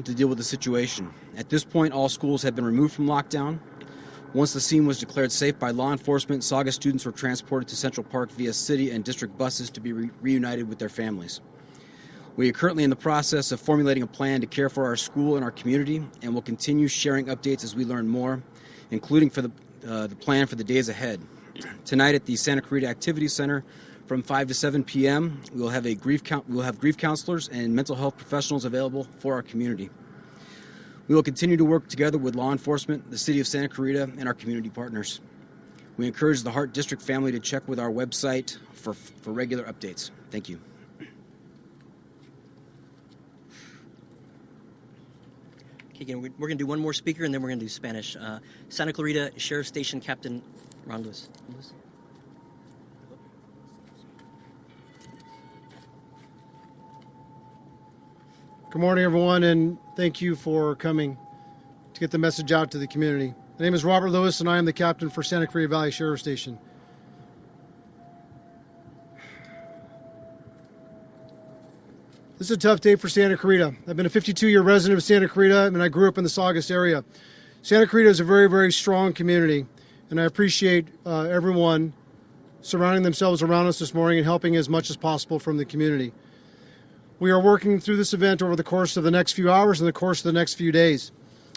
to deal with the situation. At this point, all schools have been removed from lockdown. Once the scene was declared safe by law enforcement, Saugus students were transported to Central Park via city and district buses to be reunited with their families. We are currently in the process of formulating a plan to care for our school and our community, and will continue sharing updates as we learn more, including for the plan for the days ahead. Tonight at the Santa CLARITA Activity Center, from 5 to 7 p.m., we will have grief counselors and mental health professionals available for our community. We will continue to work together with law enforcement, the City of Santa CLARITA, and our community partners. We encourage the Hart District family to check with our website for regular updates. Thank you. Okay, again, we're going to do one more speaker, and then we're going to do Spanish. Santa Clarita Sheriff Station Captain Ron Lewis. Good morning, everyone, and thank you for coming to get the message out to the community. My name is Robert Lewis, and I am the captain for Santa Clarita Valley Sheriff Station. This is a tough day for Santa Clarita. I've been a 52-year resident of Santa Clarita, and I grew up in the Saugus area. Santa Clarita is a very, very strong community, and I appreciate everyone surrounding themselves around us this morning and helping as much as possible from the community. We are working through this event over the course of the next few hours and the course of the next few days.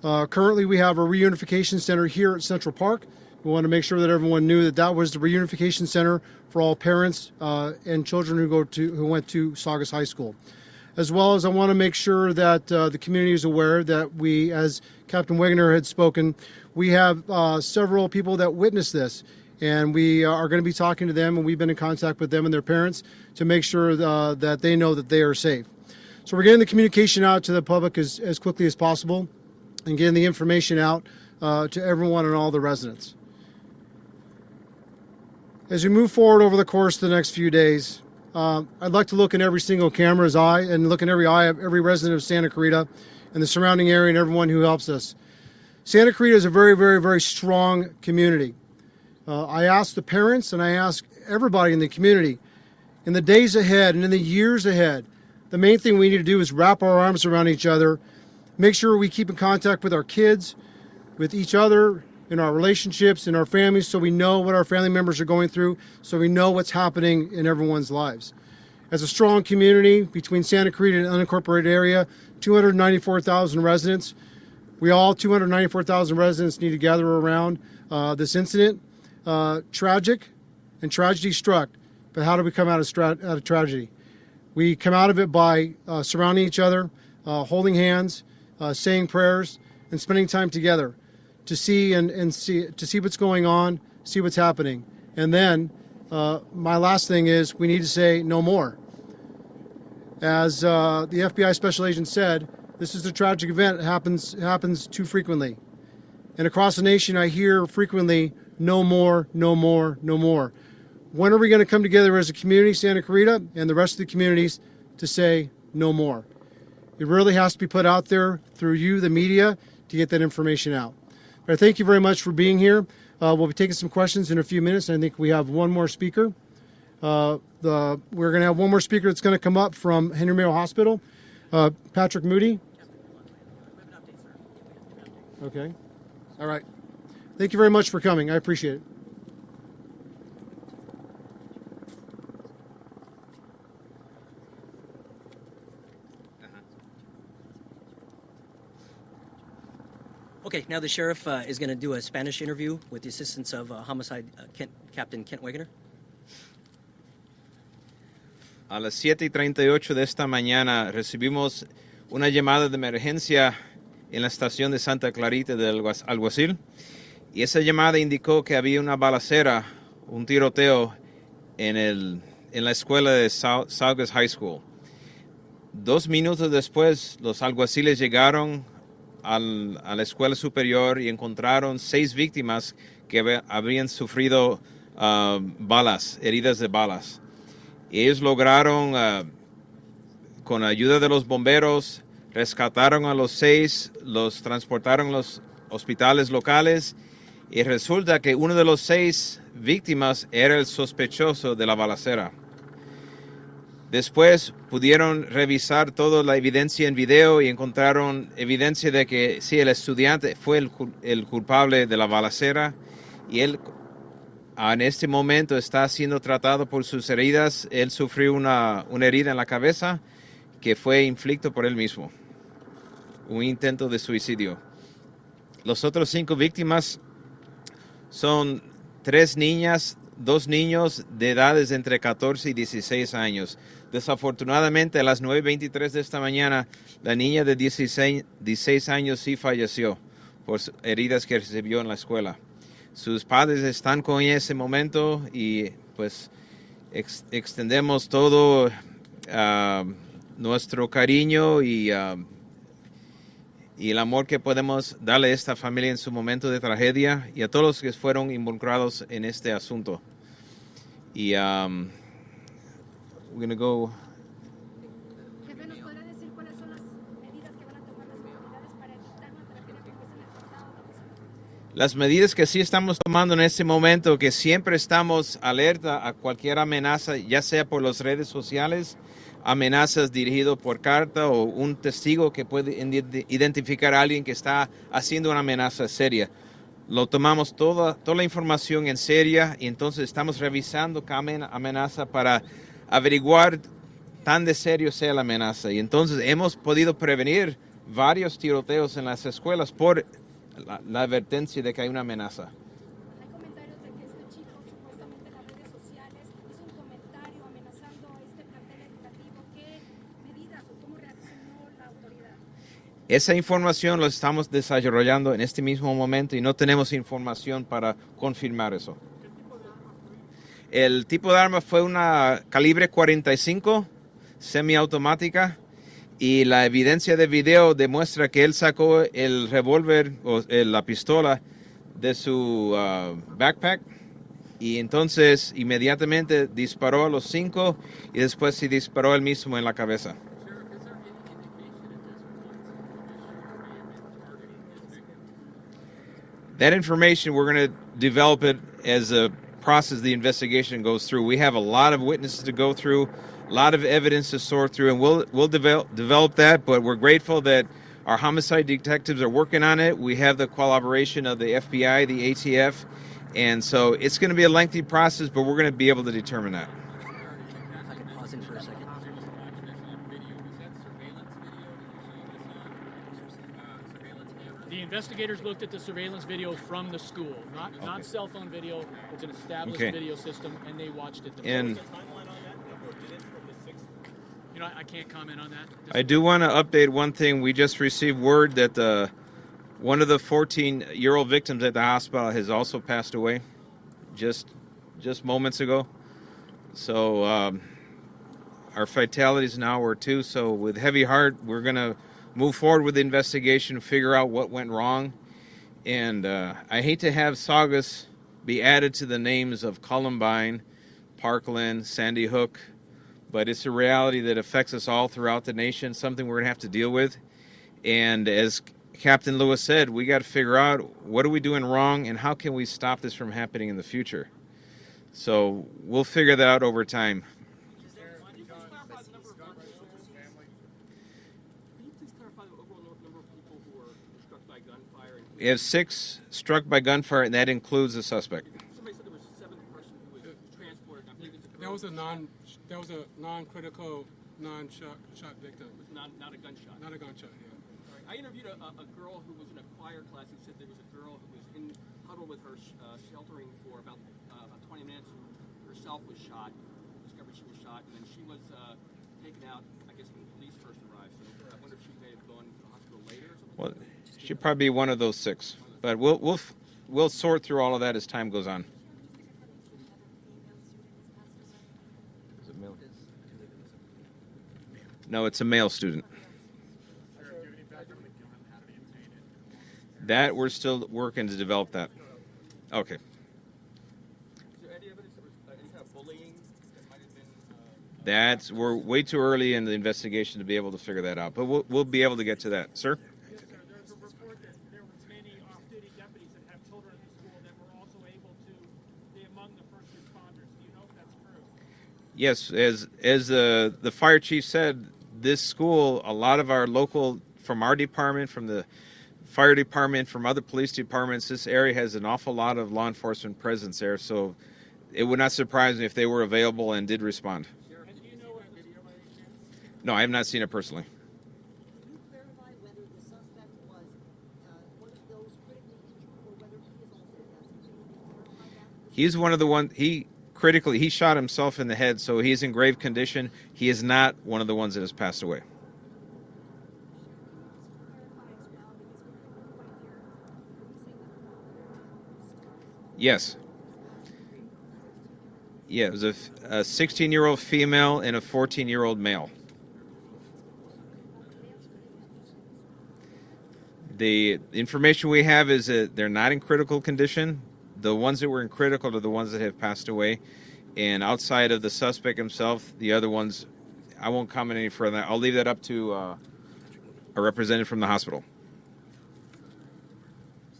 Currently, we have a reunification center here at Central Park. We want to make sure that everyone knew that that was the reunification center for all parents and children who went to Saugus High School. As well as I want to make sure that the community is aware that we, as Captain Wegener had spoken, we have several people that witnessed this. And we are going to be talking to them, and we've been in contact with them and their parents to make sure that they know that they are safe. So we're getting the communication out to the public as quickly as possible and getting the information out to everyone and all the residents. As we move forward over the course of the next few days, I'd like to look in every single camera's eye and look in every eye of every resident of Santa Clarita and the surrounding area and everyone who helps us. Santa Clarita is a very, very, very strong community. I ask the parents and I ask everybody in the community, in the days ahead and in the years ahead, the main thing we need to do is wrap our arms around each other, make sure we keep in contact with our kids, with each other, in our relationships, in our families, so we know what our family members are going through, so we know what's happening in everyone's lives. As a strong community between Santa Clarita and the unincorporated area, 294,000 residents, we all 294,000 residents need to gather around this incident. Tragic and tragedy struck, but how do we come out of tragedy? We come out of it by surrounding each other, holding hands, saying prayers, and spending time together to see what's going on, see what's happening. And then my last thing is we need to say no more. As the FBI special agent said, this is a tragic event. It happens too frequently. And across the nation, I hear frequently, no more, no more, no more. When are we going to come together as a community, Santa Clarita, and the rest of the communities to say no more? It really has to be put out there through you, the media, to get that information out. But I thank you very much for being here. We'll be taking some questions in a few minutes. I think we have one more speaker. We're going to have one more speaker that's going to come up from Henry Mayo Hospital. Patrick Moody. Okay. All right. Thank you very much for coming. I appreciate it. Okay, now the sheriff is going to do a Spanish interview with the assistance of Homicide Captain Kent Wegener. A las 7:38 de esta mañana recibimos una llamada de emergencia en la estación de Santa Clarita del Alguacil, y esa llamada indicó que había una balacera, un tiroteo en la escuela de Saugus High School. 2 minutos después, los alguaciles llegaron a la escuela superior y encontraron 6 víctimas que habían sufrido heridas de balas. Ellos lograron, con ayuda de los bomberos, rescataron a los 6, los transportaron a los hospitales locales, y resulta que uno de los 6 víctimas era el sospechoso de la balacera. Después pudieron revisar toda la evidencia en video y encontraron evidencia de que sí, el estudiante fue el culpable de la balacera y él en este momento está siendo tratado por sus heridas. Él sufrió una herida en la cabeza que fue inflicto por él mismo, un intento de suicidio. Los otros 5 víctimas son 3 niñas, 2 niños de edades entre 14 y 16 años. Desafortunadamente, a las 9:23 de esta mañana, la niña de 16 años sí falleció por heridas que recibió en la escuela. Sus padres están con ella en ese momento y pues extendemos todo nuestro cariño y el amor que podemos darle a esta familia en su momento de tragedia y a todos los que fueron involucrados en este asunto. Y we're going to go. Jefe, ¿nos podrá decir cuáles son las medidas que van a tomar las autoridades para evitar una tragedia como esta en el condado? Las medidas que sí estamos tomando en este momento, que siempre estamos alerta a cualquier amenaza, ya sea por las redes sociales, amenazas dirigidas por carta o un testigo que puede identificar a alguien que está haciendo una amenaza seria. Lo tomamos toda la información en serio y entonces estamos revisando cada amenaza para averiguar tan de serio sea la amenaza. Y entonces hemos podido prevenir varios tiroteos en las escuelas por la advertencia de que hay una amenaza. Hay comentarios de que este chico supuestamente en las redes sociales hizo un comentario amenazando a este plantel educativo. ¿Qué medidas o cómo reaccionó la autoridad? Esa información la estamos desarrollando en este mismo momento y no tenemos información para confirmar eso. El tipo de arma fue una calibre 45 semiautomática y la evidencia de video demuestra que él sacó el revólver o la pistola de su backpack y entonces inmediatamente disparó a los 5 y después se disparó él mismo en la cabeza. That information, we're going to develop it as a process the investigation goes through. We have a lot of witnesses to go through, a lot of evidence to sort through, and we'll develop that, but we're grateful that our homicide detectives are working on it. We have the collaboration of the FBI, the ATF, and so it's going to be a lengthy process, but we're going to be able to determine that. If I could pause in for a second. The investigators looked at the surveillance video from the school, not cell phone video. It's an established video system, and they watched it themselves. You know, I can't comment on that. I do want to update one thing. We just received word that one of the 14-year-old victims at the hospital has also passed away just moments ago. So our fatalities now were 2. So with heavy heart, we're going to move forward with the investigation, figure out what went wrong. And I hate to have Saugus be added to the names of Columbine, Parkland, Sandy Hook, but it's a reality that affects us all throughout the nation, something we're going to have to deal with. And as Captain Lewis said, we got to figure out what are we doing wrong and how can we stop this from happening in the future. So we'll figure that out over time. We have 6 struck by gunfire, and that includes the suspect. Somebody said there was a 7th person who was transported. I believe it's a girl. That was a non-critical, non-shot victim. Not a gunshot. Not a gunshot. Yeah. Right. I interviewed a girl who was in a choir class who said there was a girl who was huddled with her sheltering for about 20 minutes. Who herself was shot. Discovered she was shot, and then she was taken out. I guess when the police first arrived. So I wonder if she may have gone to the hospital later or something. Well, she'd probably be one of those 6, but we'll sort through all of that as time goes on. Is it male? No, it's a male student. That we're still working to develop that. Okay. Is there any evidence there was any kind of bullying that might have been? We're way too early in the investigation to be able to figure that out, but we'll be able to get to that, sir. There's a report that there was many off-duty deputies that have children at the school that were also able to be among the first responders. Do you know if that's true? Yes, as the fire chief said, this school, a lot of our local, from our department, from the fire department, from other police departments, this area has an awful lot of law enforcement presence there. So it would not surprise me if they were available and did respond. No, I have not seen it personally. Can you clarify whether the suspect was one of those critically injured or whether he is also dead? Can you clarify that? He's one of the ones, he shot himself in the head, so he's in grave condition. He is not one of the ones that has passed away. Yes. Yeah, it was a 16-year-old female and a 14-year-old male. The information we have is that they're not in critical condition. The ones that were in critical are the ones that have passed away. And outside of the suspect himself, the other ones, I won't comment any further. I'll leave that up to a representative from the hospital.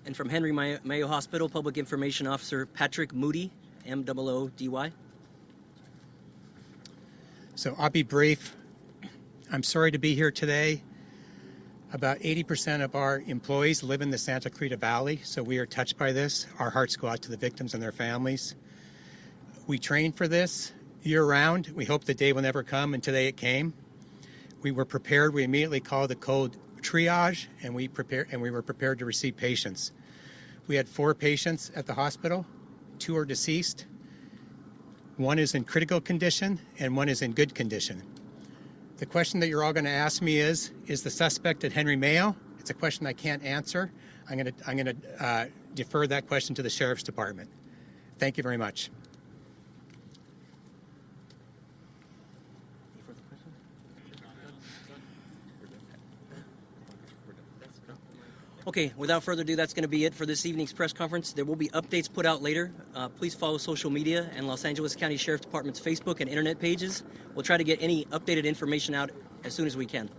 And from Henry Mayo Hospital, Public Information Officer Patrick Moody, MOODY. So I'll be brief. I'm sorry to be here today. About 80% of our employees live in the Santa Clarita Valley, so we are touched by this. Our hearts go out to the victims and their families. We train for this year-round. We hope the day will never come, and today it came. We were prepared. We immediately called the code triage, and we were prepared to receive patients. We had 4 patients at the hospital. 2 are deceased. 1 is in critical condition, and 1 is in good condition. The question that you're all going to ask me is the suspect at Henry Mayo? It's a question I can't answer. I'm going to defer that question to the Sheriff's Department. Thank you very much. Okay, without further ado, that's going to be it for this evening's press conference. There will be updates put out later. Please follow social media and Los Angeles County Sheriff's Department's Facebook and internet pages. We'll try to get any updated information out as soon as we can.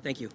Thank you.